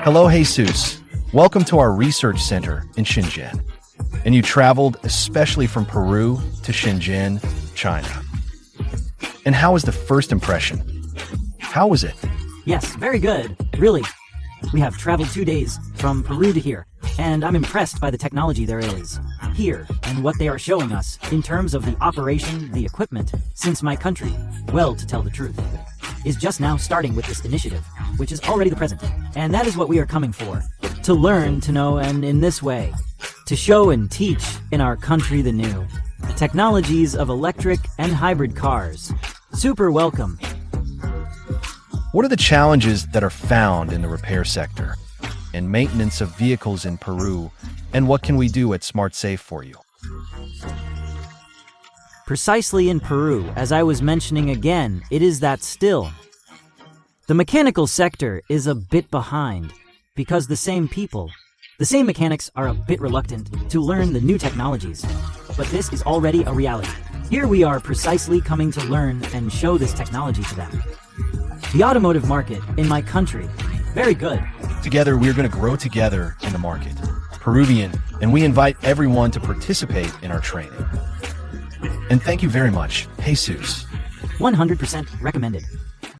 Hello, Jesus. Welcome to our research center in Shenzhen. And you traveled especially from Peru to Shenzhen, China. And how was the first impression? How was it? Yes, very good. Really. We have traveled 2 days from Peru to here, and I'm impressed by the technology there is here and what they are showing us in terms of the operation, the equipment, since my country, well, to tell the truth, is just now starting with this initiative, which is already the present. And that is what we are coming for. To learn, to know, and in this way, to show and teach in our country the new technologies of electric and hybrid cars. Super welcome. What are the challenges that are found in the repair sector and maintenance of vehicles in Peru, and what can we do at SmartSafe for you? Precisely in Peru, as I was mentioning again, it is that still. The mechanical sector is a bit behind because the same mechanics are a bit reluctant to learn the new technologies. But this is already a reality. Here we are precisely coming to learn and show this technology to them. The automotive market in my country, very good. Together, we are going to grow together in the market, Peruvian, and we invite everyone to participate in our training. And thank you very much, Jesus. 100% recommended.